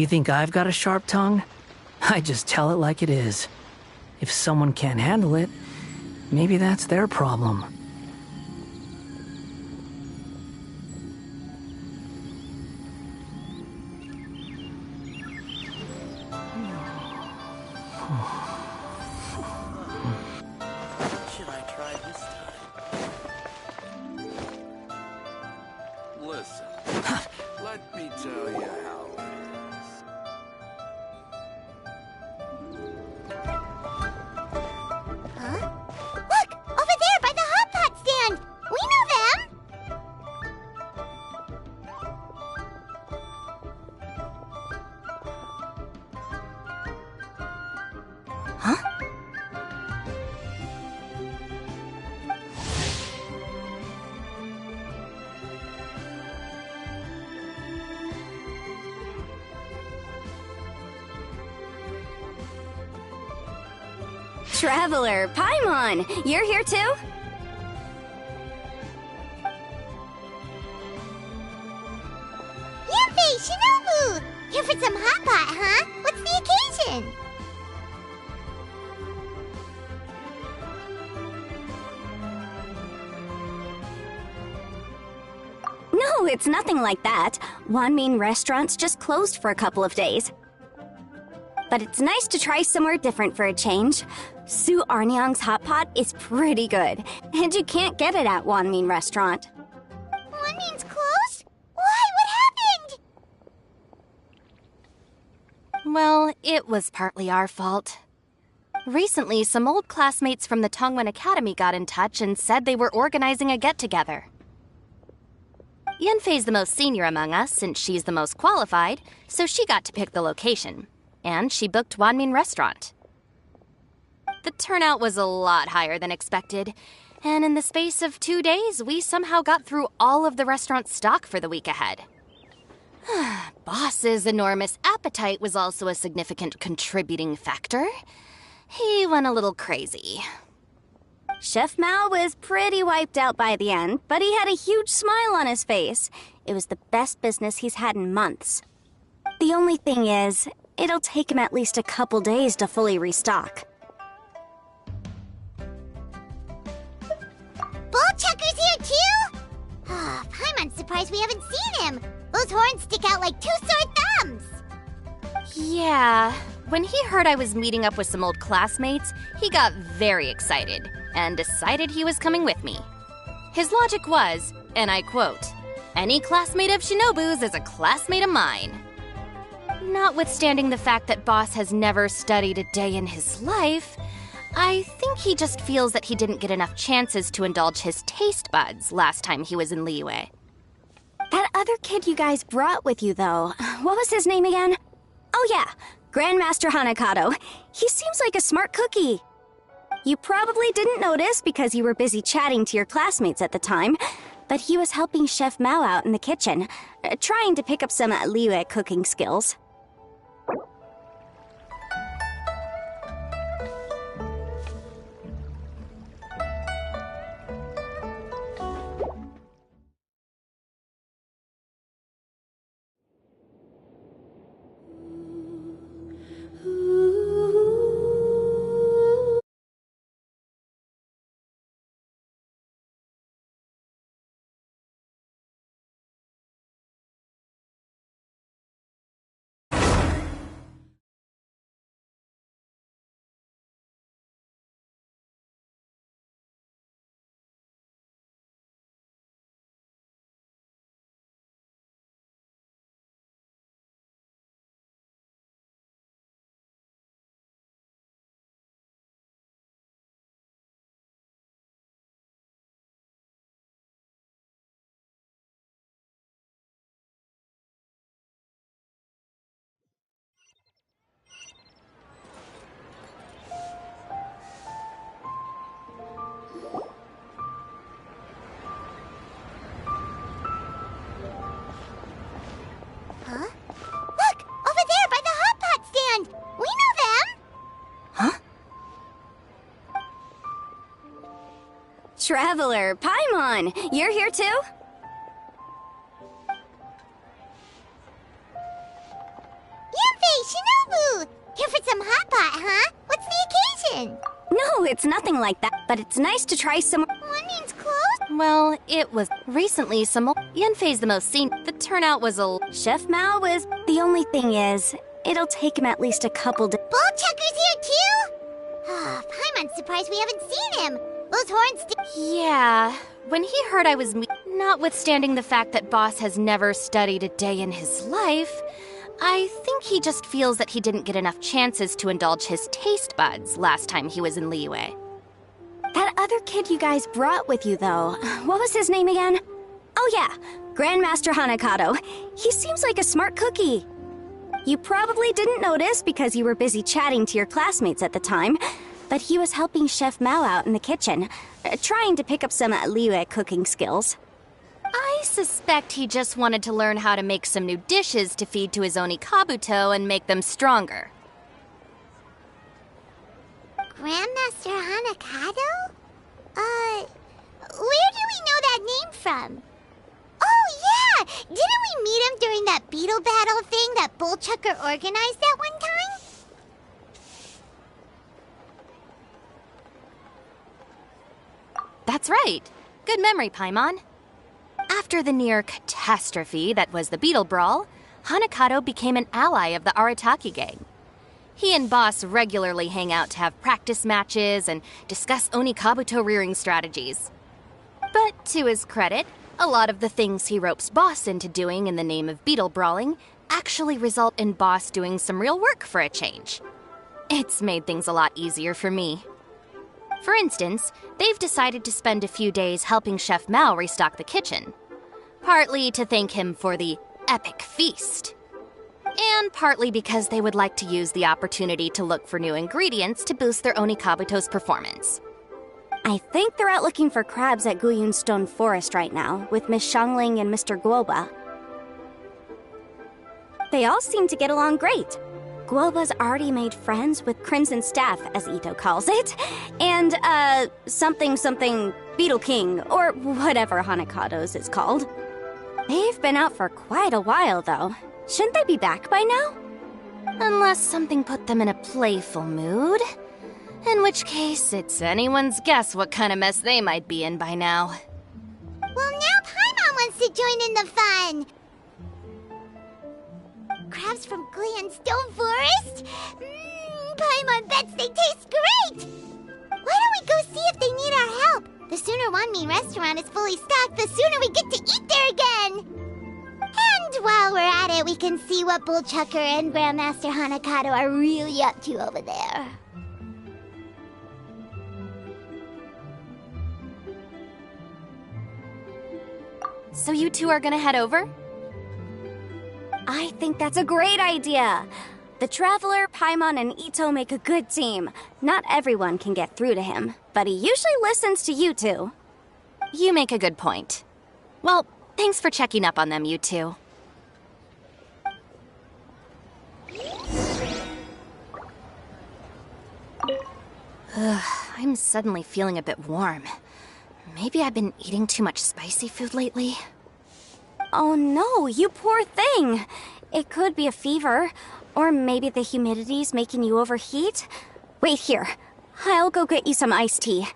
You think I've got a sharp tongue? I just tell it like it is. If someone can't handle it, maybe that's their problem. Should I try this time? Listen, let me tell you how it is. Huh? Look! Over there by the hot pot stand! We know them! Huh? Traveler, Paimon, you're here too? Yanfei, Shinobu! Here for some hot pot, huh? What's the occasion? No, it's nothing like that. Wanmin restaurant's just closed for a couple of days. But it's nice to try somewhere different for a change. Su Arnyang's hot pot is pretty good, and you can't get it at Wanmin restaurant. Wanmin's closed? Why? What happened? Well, it was partly our fault. Recently, some old classmates from the Tongwen Academy got in touch and said they were organizing a get-together. Yanfei's the most senior among us, since she's the most qualified, so she got to pick the location. And she booked Wanmin Restaurant. The turnout was a lot higher than expected, and in the space of 2 days, we somehow got through all of the restaurant's stock for the week ahead. Boss's enormous appetite was also a significant contributing factor. He went a little crazy. Chef Mao was pretty wiped out by the end, but he had a huge smile on his face. It was the best business he's had in months. The only thing is, it'll take him at least a couple days to fully restock. Bullchucker's here too? Ah, Paimon's surprised we haven't seen him. Those horns stick out like two sore thumbs. Yeah, when he heard I was meeting up with some old classmates, he got very excited and decided he was coming with me. His logic was, and I quote, "Any classmate of Shinobu's is a classmate of mine." Notwithstanding the fact that Boss has never studied a day in his life, I think he just feels that he didn't get enough chances to indulge his taste buds last time he was in Liyue. That other kid you guys brought with you, though, what was his name again? Oh yeah, Grandmaster Hanakado. He seems like a smart cookie. You probably didn't notice because you were busy chatting to your classmates at the time, but he was helping Chef Mao out in the kitchen, trying to pick up some Liyue cooking skills. Huh? Look! Over there by the hot pot stand! We know them! Huh? Traveler, Paimon, you're here too? No, it's nothing like that, but it's nice to try some. Onions closed? Well, it was recently some Yanfei's the most seen. The turnout was a. Chef Mao was. The only thing is, it'll take him at least a couple days. Bullchucker's here too? Paimon's surprised we haven't seen him. Those horns Yeah, when he heard I was notwithstanding the fact that Boss has never studied a day in his life, I think he just feels that he didn't get enough chances to indulge his taste buds last time he was in Liyue. That other kid you guys brought with you, though, what was his name again? Oh yeah, Grandmaster Hanakato. He seems like a smart cookie. You probably didn't notice because you were busy chatting to your classmates at the time, but he was helping Chef Mao out in the kitchen, trying to pick up some Liyue cooking skills. I suspect he just wanted to learn how to make some new dishes to feed to his Onikabuto and make them stronger. Grandmaster Hanakato? Where do we know that name from? Oh, yeah! Didn't we meet him during that Beetle battle thing that Bullchucker organized at one time? That's right. Good memory, Paimon. After the near catastrophe that was the Beetle Brawl, Hanakato became an ally of the Arataki gang. He and Boss regularly hang out to have practice matches and discuss Onikabuto rearing strategies. But to his credit, a lot of the things he ropes Boss into doing in the name of Beetle Brawling actually result in Boss doing some real work for a change. It's made things a lot easier for me. For instance, they've decided to spend a few days helping Chef Mao restock the kitchen. Partly to thank him for the epic feast. And partly because they would like to use the opportunity to look for new ingredients to boost their Onikabuto's performance. I think they're out looking for crabs at Guyun Stone Forest right now, with Miss Shangling and Mr. Guoba. They all seem to get along great. Guoba's already made friends with Crimson Staff, as Ito calls it, and, something Beetle King, or whatever Hanakato's is called. They've been out for quite a while, though. Shouldn't they be back by now? Unless something put them in a playful mood. In which case, it's anyone's guess what kind of mess they might be in by now. Well, now Paimon wants to join in the fun! Crabs from Guyun Stone Forest? Paimon bets they taste great! Why don't we go see if they need our help? The sooner Wanmi restaurant is fully stocked, the sooner we get to eat there again! And while we're at it, we can see what Bullchucker and Grandmaster Hanakato are really up to over there. So you two are gonna head over? I think that's a great idea. The Traveler, Paimon, and Ito make a good team. Not everyone can get through to him, but he usually listens to you two. You make a good point. Well, thanks for checking up on them, you two. I'm suddenly feeling a bit warm. Maybe I've been eating too much spicy food lately. Oh no, you poor thing! It could be a fever, or maybe the humidity's making you overheat. Wait here, I'll go get you some iced tea.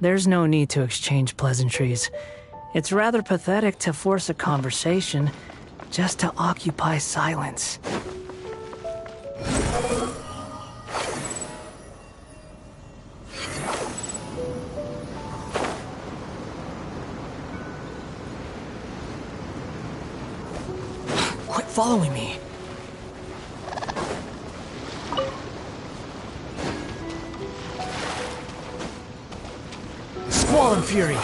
There's no need to exchange pleasantries. It's rather pathetic to force a conversation just to occupy silence. following me. Squall and Fury.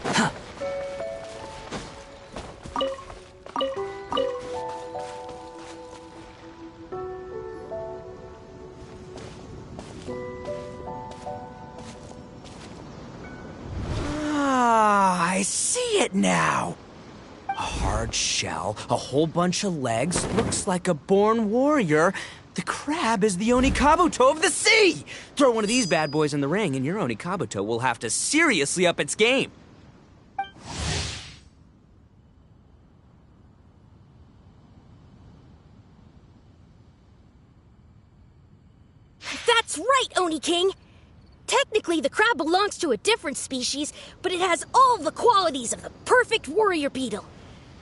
Huh. I see it now. A hard shell, a whole bunch of legs, looks like a born warrior. The crab is the Onikabuto of the sea! Throw one of these bad boys in the ring and your Onikabuto will have to seriously up its game. That's right, Oni King! Technically, the crab belongs to a different species, but it has all the qualities of the perfect warrior beetle.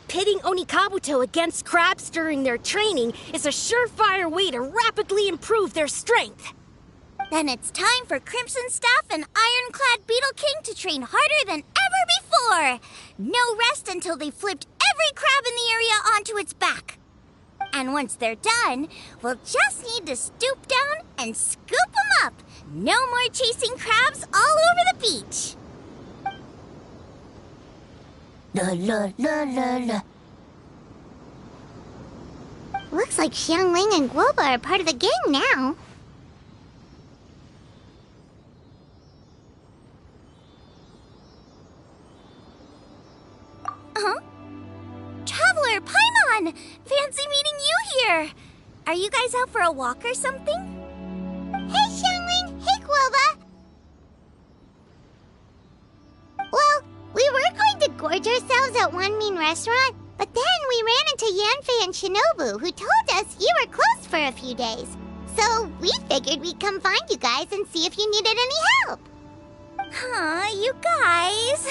Pitting Onikabuto against crabs during their training is a surefire way to rapidly improve their strength. Then it's time for Crimson Staff and Ironclad Beetle King to train harder than ever before. No rest until they've flipped every crab in the area onto its back. And once they're done, we'll just need to stoop down and scoop them up. No more chasing crabs all over the beach. La la la la la. Looks like Xiangling and Guoba are part of the gang now. Huh? Traveler, Paimon! Fancy meeting you here! Are you guys out for a walk or something? Hey, Xiangling! Hey, Guoba! Well, we were going to gorge ourselves at one mean restaurant, but then we ran into Yanfei and Shinobu, who told us you were closed for a few days. So we figured we'd come find you guys and see if you needed any help. Aw, you guys.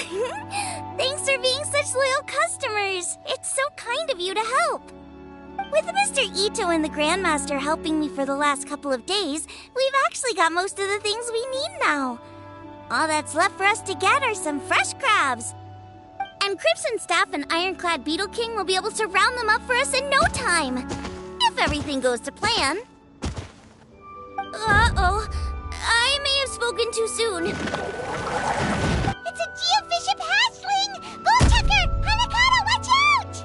Thanks for being such loyal customers. It's so kind of you to help. With Mr. Ito and the Grandmaster helping me for the last couple of days, we've actually got most of the things we need now. All that's left for us to get are some fresh crabs. And Crimson Staff and Ironclad Beetle King will be able to round them up for us in no time. If everything goes to plan. Uh-oh. I may have spoken too soon. It's a Geobishop hatchling! Bullchucker! Hanakata, watch out!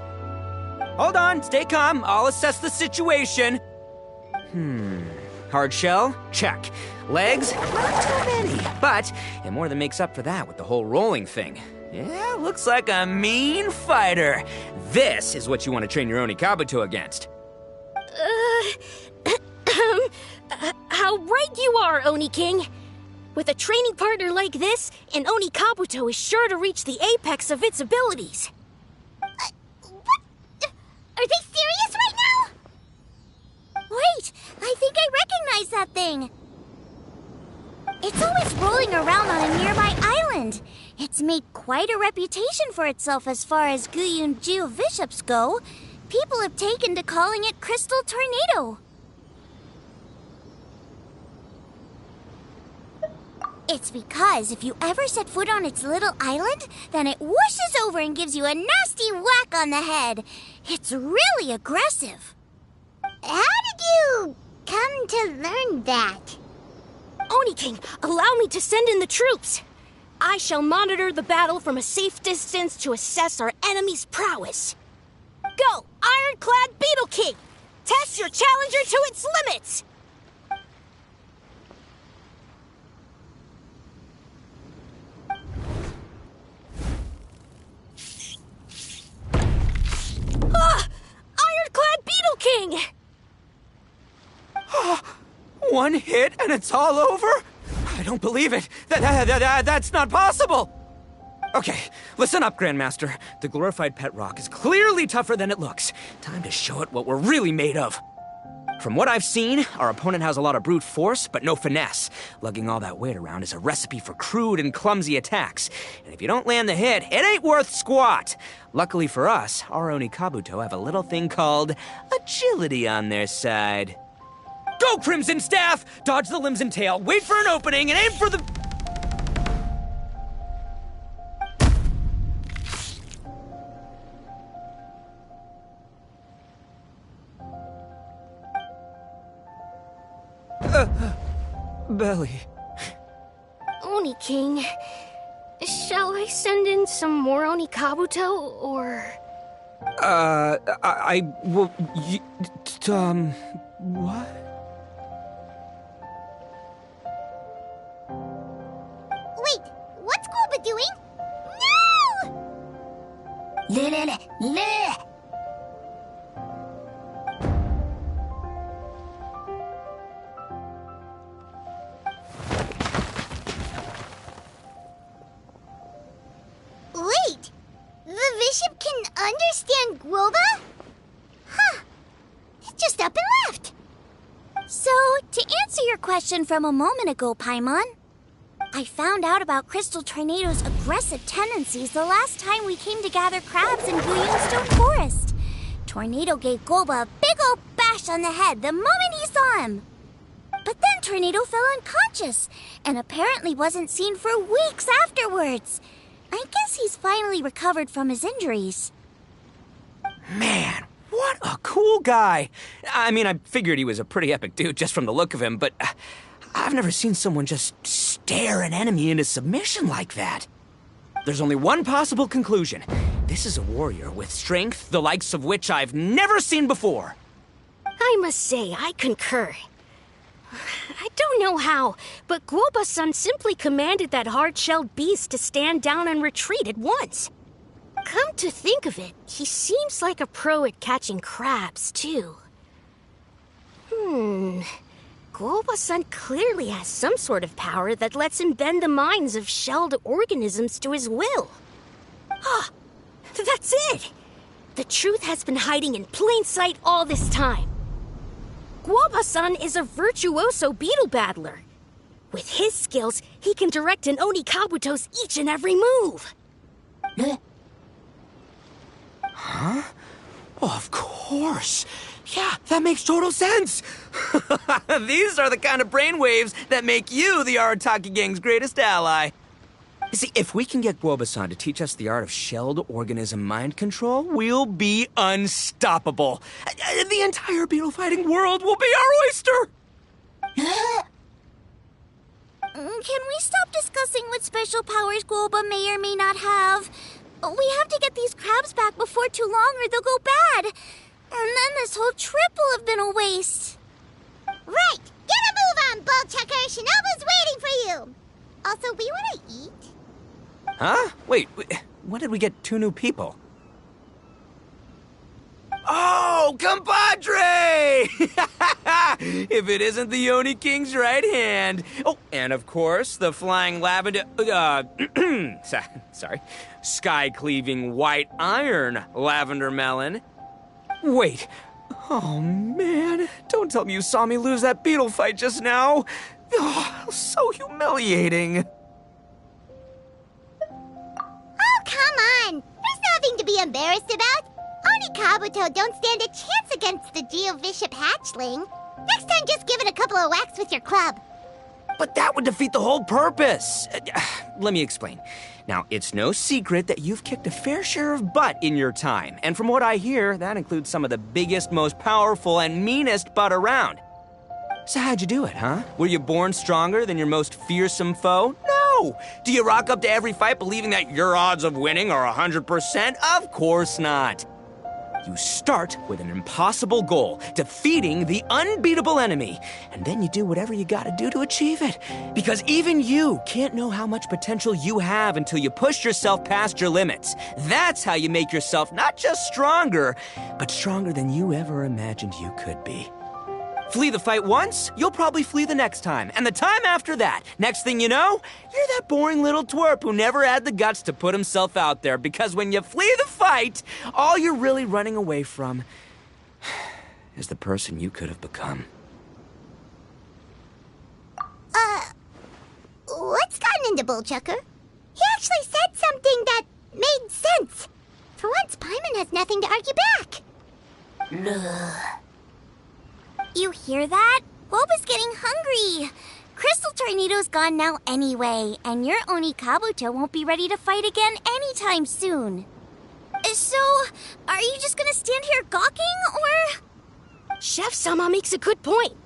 Hold on, stay calm. I'll assess the situation. Hard shell? Check. Legs? Not too many. But it more than makes up for that with the whole rolling thing. Yeah, looks like a mean fighter. This is what you want to train your Onikabuto against. How right you are, Oni King! With a training partner like this, an Onikabuto is sure to reach the apex of its abilities. What? Are they serious right now? Wait, I think I recognize that thing. It's always rolling around on a nearby island. It's made quite a reputation for itself as far as Guyun Geobishops go. People have taken to calling it Crystal Tornado. It's because if you ever set foot on its little island, then it whooshes over and gives you a nasty whack on the head. It's really aggressive. How did you come to learn that? Oni King, allow me to send in the troops. I shall monitor the battle from a safe distance to assess our enemy's prowess. Go, Ironclad Beetle King! Test your challenger to its limits! Ironclad Beetle King! One hit and it's all over? I don't believe it. That's not possible. Okay, listen up, Grandmaster. The glorified pet rock is clearly tougher than it looks. Time to show it what we're really made of. From what I've seen, our opponent has a lot of brute force, but no finesse. Lugging all that weight around is a recipe for crude and clumsy attacks. And if you don't land the hit, it ain't worth squat. Luckily for us, our Onikabuto have a little thing called agility on their side. Go, Crimson Staff! Dodge the limbs and tail, wait for an opening, and aim for the... Belly. Oni King, shall I send in some more Onikabuto, or... What? Wait, what's Golba doing? No! Wait, the bishop can understand Guoba? Huh, it just up and left. So, to answer your question from a moment ago, Paimon, I found out about Crystal Tornado's aggressive tendencies the last time we came to gather crabs in Stone Forest. Tornado gave Golba a big old bash on the head the moment he saw him. But then Tornado fell unconscious, and apparently wasn't seen for weeks afterwards. I guess he's finally recovered from his injuries. Man, what a cool guy. I mean, I figured he was a pretty epic dude just from the look of him, but I've never seen someone just stare an enemy into submission like that. There's only one possible conclusion. This is a warrior with strength, the likes of which I've never seen before. I must say, I concur. I don't know how, but Guoba-san simply commanded that hard-shelled beast to stand down and retreat at once. Come to think of it, he seems like a pro at catching crabs, too. Guoba-san clearly has some sort of power that lets him bend the minds of shelled organisms to his will. Ah, that's it! The truth has been hiding in plain sight all this time. Guoba-san is a virtuoso beetle battler. With his skills, he can direct an Onikabuto's each and every move. Huh? Oh, of course. Yeah, that makes total sense. These are the kind of brainwaves that make you the Arataki gang's greatest ally. You see, if we can get Guoba-san to teach us the art of shelled organism mind control, we'll be unstoppable. The entire beetle fighting world will be our oyster! Can we stop discussing what special powers Guoba may or may not have? We have to get these crabs back before too long or they'll go bad. And then this whole trip will have been a waste. Right, get a move on, Bullchucker. Shinobu's waiting for you. Also, we want to eat. Huh? Wait, when did we get 2 new people? Oh, compadre! If it isn't the Oni King's right hand. Oh, and of course, the flying lavender... sorry. Sky-cleaving white iron lavender melon. Wait. Oh, man. Don't tell me you saw me lose that beetle fight just now. Oh, so humiliating. Oh, come on. There's nothing to be embarrassed about. Onikabuto don't stand a chance against the Geovishap hatchling. Next time, just give it a couple of whacks with your club. But that would defeat the whole purpose. Let me explain. Now, it's no secret that you've kicked a fair share of butt in your time. And from what I hear, that includes some of the biggest, most powerful, and meanest butt around. So how'd you do it, huh? Were you born stronger than your most fearsome foe? No! Do you rock up to every fight believing that your odds of winning are 100%? Of course not. You start with an impossible goal, defeating the unbeatable enemy, and then you do whatever you gotta do to achieve it. Because even you can't know how much potential you have until you push yourself past your limits. That's how you make yourself not just stronger, but stronger than you ever imagined you could be. Flee the fight once, you'll probably flee the next time, and the time after that. Next thing you know, you're that boring little twerp who never had the guts to put himself out there, because when you flee the fight, all you're really running away from is the person you could have become. What's gotten into Bullchucker? He actually said something that made sense. For once, Paimon has nothing to argue back. You hear that? Guoba's getting hungry. Crystal Tornado's gone now anyway, and your Onikabuto won't be ready to fight again anytime soon. So, are you just gonna stand here gawking, or...? Chef Sama makes a good point.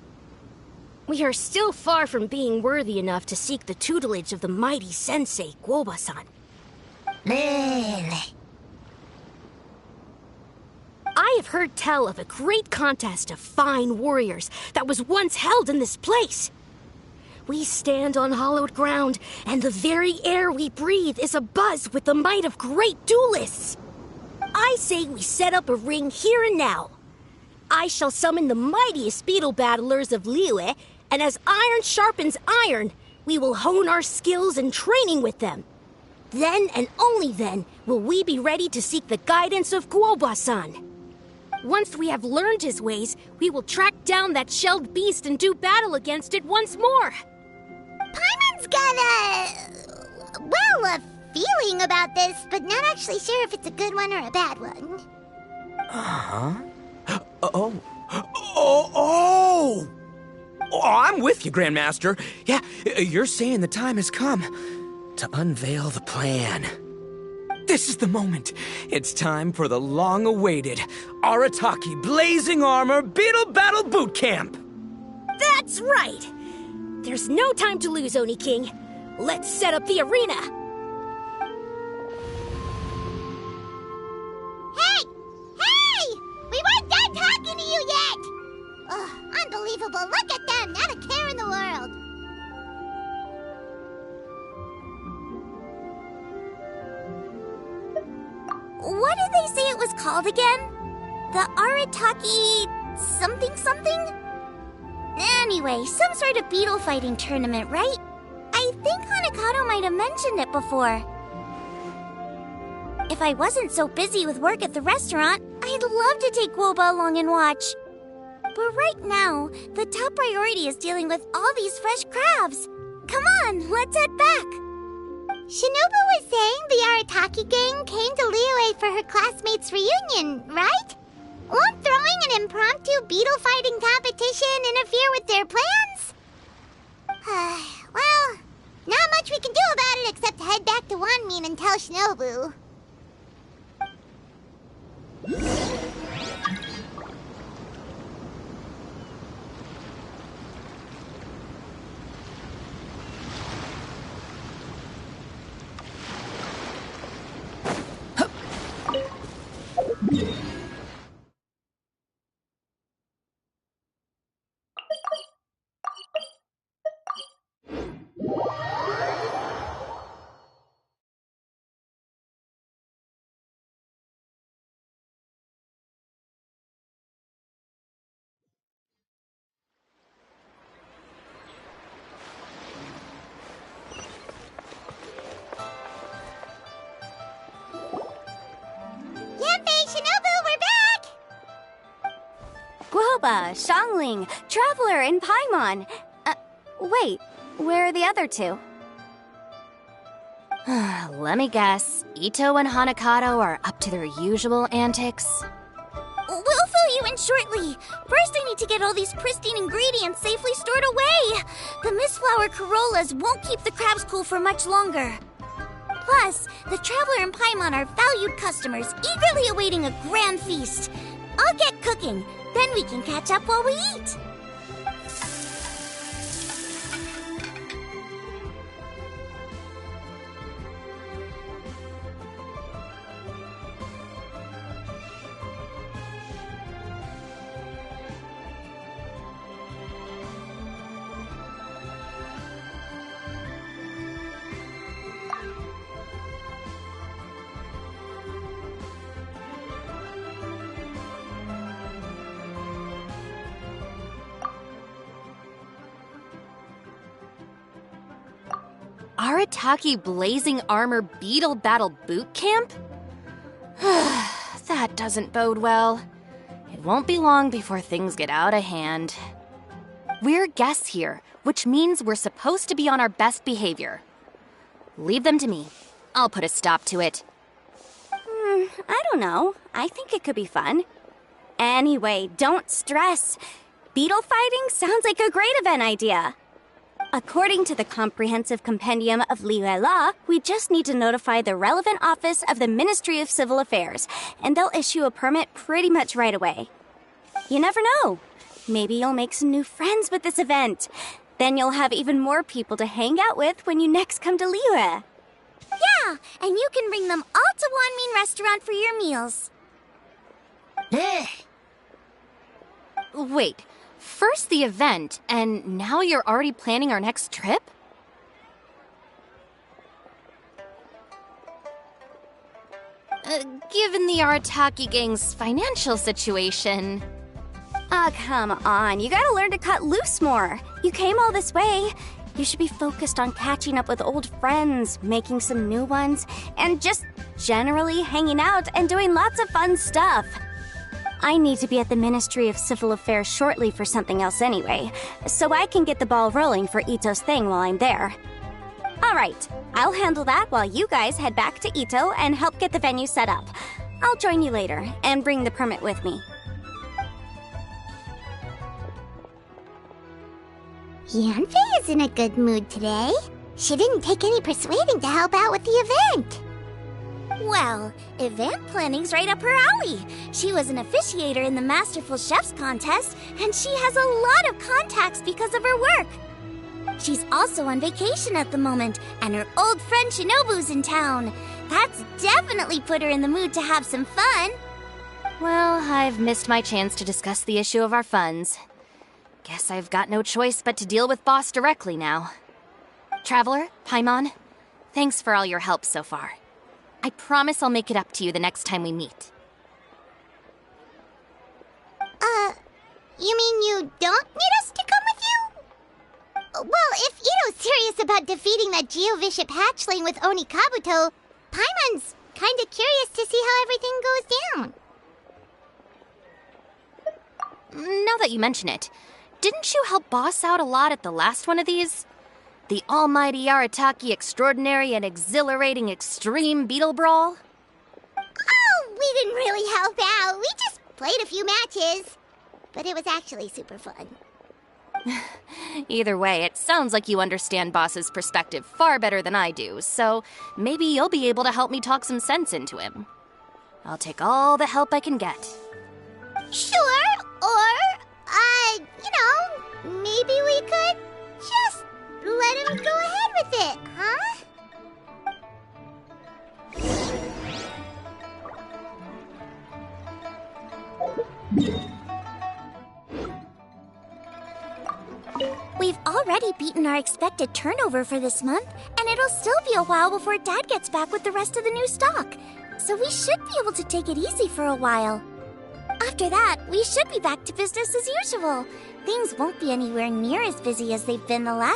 We are still far from being worthy enough to seek the tutelage of the mighty sensei, Guoba-san. I have heard tell of a great contest of fine warriors that was once held in this place. We stand on hallowed ground, and the very air we breathe is abuzz with the might of great duelists. I say we set up a ring here and now. I shall summon the mightiest beetle battlers of Liyue, and as iron sharpens iron, we will hone our skills and training with them. Then and only then will we be ready to seek the guidance of Guoba-san. Once we have learned his ways, we will track down that shelled beast and do battle against it once more. Paimon's got a feeling about this, but not actually sure if it's a good one or a bad one. Oh, I'm with you, Grandmaster. Yeah, you're saying the time has come to unveil the plan. This is the moment. It's time for the long-awaited Arataki Blazing Armor Beetle Battle Boot Camp. That's right! There's no time to lose, Oni King. Let's set up the arena. Hey! We weren't done talking to you yet! Ugh, unbelievable. Look at them. Not a care in the world. What did they say it was called again? The Arataki something? Anyway, some sort of beetle fighting tournament, right? I think Hanakato might have mentioned it before. If I wasn't so busy with work at the restaurant, I'd love to take Guoba along and watch. But right now, the top priority is dealing with all these fresh crabs. Come on, let's head back. Shinobu was saying the Arataki gang came to Liyue for her classmates' reunion, right? Won't throwing an impromptu beetle fighting competition interfere with their plans? Well, not much we can do about it except head back to Wanmin and tell Shinobu. Guoba, Xiangling, Traveler, and Paimon. Wait, where are the other two? Let me guess. Ito and Hanakato are up to their usual antics. We'll fill you in shortly. First, I need to get all these pristine ingredients safely stored away. The mistflower corollas won't keep the crabs cool for much longer. Plus, the Traveler and Paimon are valued customers, eagerly awaiting a grand feast. I'll get cooking. Then we can catch up while we eat. Arataki Blazing Armor Beetle Battle Boot Camp? That doesn't bode well. It won't be long before things get out of hand. We're guests here, which means we're supposed to be on our best behavior. Leave them to me. I'll put a stop to it. I don't know. I think it could be fun. Anyway, don't stress. Beetle fighting sounds like a great event idea. According to the Comprehensive Compendium of Liyue Law, we just need to notify the relevant office of the Ministry of Civil Affairs, and they'll issue a permit pretty much right away. You never know. Maybe you'll make some new friends with this event. Then you'll have even more people to hang out with when you next come to Liyue. Yeah, and you can bring them all to Wanmin Restaurant for your meals. Wait, first the event, and now you're already planning our next trip? Given the Arataki gang's financial situation... Ah, come on. You gotta learn to cut loose more. You came all this way. You should be focused on catching up with old friends, making some new ones, and just generally hanging out and doing lots of fun stuff. I need to be at the Ministry of Civil Affairs shortly for something else anyway, so I can get the ball rolling for Ito's thing while I'm there. Alright, I'll handle that while you guys head back to Ito and help get the venue set up. I'll join you later and bring the permit with me. Yanfei is in a good mood today. She didn't take any persuading to help out with the event. Well, event planning's right up her alley. She was an officiator in the Masterful Chefs contest, and she has a lot of contacts because of her work. She's also on vacation at the moment, and her old friend Shinobu's in town. That's definitely put her in the mood to have some fun. Well, I've missed my chance to discuss the issue of our funds. Guess I've got no choice but to deal with Boss directly now. Traveler, Paimon, thanks for all your help so far. I promise I'll make it up to you the next time we meet. You mean you don't need us to come with you? Well, if Ito's serious about defeating that Geovishap hatchling with Oni Kabuto, Paimon's kinda curious to see how everything goes down. Now that you mention it, didn't you help Boss out a lot at the last one of these? The almighty Arataki extraordinary and exhilarating extreme Beetle Brawl? Oh, we didn't really help out. We just played a few matches. But it was actually super fun. Either way, it sounds like you understand Boss's perspective far better than I do, so maybe you'll be able to help me talk some sense into him. I'll take all the help I can get. Sure, or, maybe we could just let him go ahead with it, huh? We've already beaten our expected turnover for this month, and it'll still be a while before Dad gets back with the rest of the new stock. So we should be able to take it easy for a while. After that, we should be back to business as usual. Things won't be anywhere near as busy as they've been the last